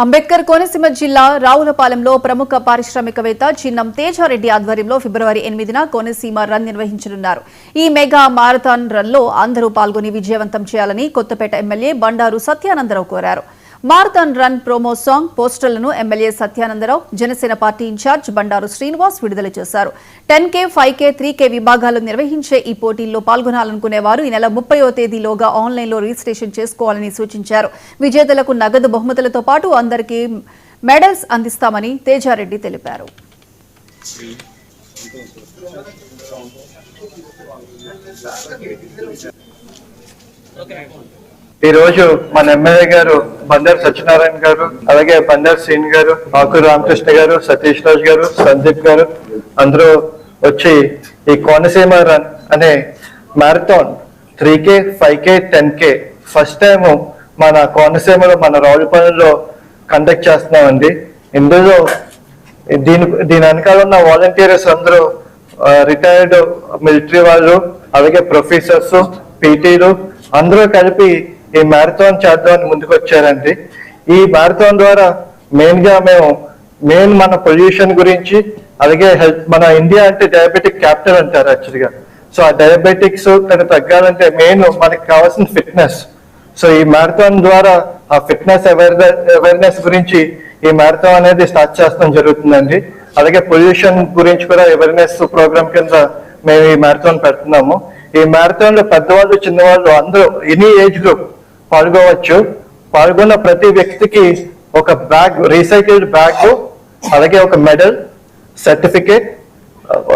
అంబేద్కర్ కోనసీమ జిల్లా రావులపాలెంలో ప్రముఖ పారిశ్రామికవేత్త చిన్నం తేజారెడ్డి ఆధ్వర్యంలో ఫిబ్రవరి 8న కోనసీమ రన్ నిర్వహించనున్నారు. ఈ మెగా మారథాన్ రన్లో అందరూ పాల్గొని విజయవంతం చేయాలని కొత్తపేట ఎమ్మెల్యే బండారు సత్యానందరావు కోరారు. మారథాన్ రన్ ప్రోమో సాంగ్ పోస్టర్లను MLA Satyanandarao, Janasena party in charge Bandaru Srinivas విడుదల చేశారు. 10K, 5K, 3K విభాగాల్లో నిర్వహించే ఈ పోటీల్లో పాల్గొనాలనుకునేవారు ఈ నెల 30వ తేదీలోగా ఆన్లైన్లో రిజిస్ట్రేషన్ చేసుకోవాలని సూచించారు. విజేతలకు నగదు బహుమతులతో పాటు అందరికీ మెడల్స్ అందిస్తామని తేజారెడ్డి తెలిపారు. ఈ రోజు మన ఎమ్మెల్యే గారు బండారు సత్యనారాయణ గారు, అలాగే బండారు శ్రీని గారు, ఆకురు రామకృష్ణ గారు, సతీష్ రాజ్ గారు, సందీప్ గారు అందరూ వచ్చి ఈ కోనసీమ రన్ అనే marathon 3K, 5K, 10K first time మన కోనసీమలో మన రావులపాలెంలో కండక్ట్ చేస్తున్నామండి. ఇందులో దీని వెనకాల ఉన్న వాలంటీర్స్ అందరూ రిటైర్డ్ మిలిటరీ వాళ్ళు, అలాగే ప్రొఫెసర్స్, పీటీలు అందరూ కలిపి ఈ మ్యారథాన్ చేద్దామని ముందుకు వచ్చారండి. ఈ మ్యారథాన్ ద్వారా మెయిన్ మన పొల్యూషన్ గురించి, అలాగే హెల్త్, మన ఇండియా అంటే డయాబెటిక్ క్యాపిటల్ అంటారు యాక్చువల్గా. సో ఆ డయాబెటిక్స్ తగ్గాలంటే మెయిన్ మనకి కావాల్సిన ఫిట్నెస్. సో ఈ మ్యారథాన్ ద్వారా ఆ ఫిట్నెస్ అవేర్నెస్ గురించి ఈ మ్యారథాన్ అనేది స్టార్ట్ చేస్తాం జరుగుతుందండి. అలాగే పొల్యూషన్ గురించి కూడా అవేర్నెస్ ప్రోగ్రామ్ కింద మేము ఈ మ్యారథాన్ పెడుతున్నాము. ఈ మ్యారథాన్ లో పెద్దవాళ్ళు, చిన్నవాళ్ళు అందరూ ఎనీ ఏజ్ గ్రూప్ పాల్గొవచ్చు. పాల్గొన్న ప్రతి వ్యక్తికి ఒక బ్యాగ్, రీసైకిల్డ్ బ్యాగ్, అలాగే ఒక మెడల్, సర్టిఫికేట్,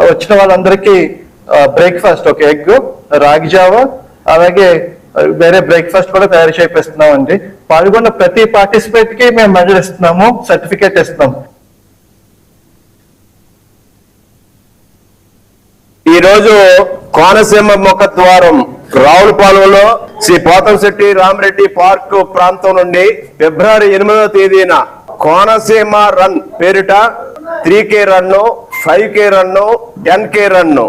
వచ్చిన వాళ్ళందరికీ బ్రేక్ఫాస్ట్, ఒక ఎగ్, రాగి జావా, అలాగే వేరే బ్రేక్ఫాస్ట్ కూడా తయారు చేపిస్తున్నాం అండి. పాల్గొన్న ప్రతి పార్టిసిపేట్ కి మేము మెడల్ ఇస్తున్నాము, సర్టిఫికేట్ ఇస్తున్నాము. ఈ రోజు కోనసీమ ముఖద్వారం రావులపాలెంలో శ్రీ పోతంశెట్టి రామరెడ్డి పార్క్ ప్రాంతం నుండి ఫిబ్రవరి 8వ తేదీన కోనసీమ రన్ పేరిట 3K run, 5K run, 10K run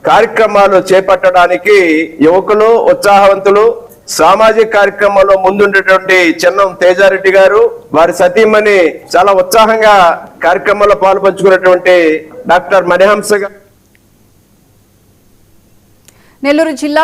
కార్యక్రమాలు చేపట్టడానికి యువకులు, ఉత్సాహవంతులు, సామాజిక కార్యక్రమాల్లో ముందుండేటువంటి చిన్నం తేజారెడ్డి గారు, వారి సతీమణి చాలా ఉత్సాహంగా కార్యక్రమాల్లో పాల్పంచుకున్నటువంటి డాక్టర్ మణిహంస గారు. నెల్లూరు జిల్లా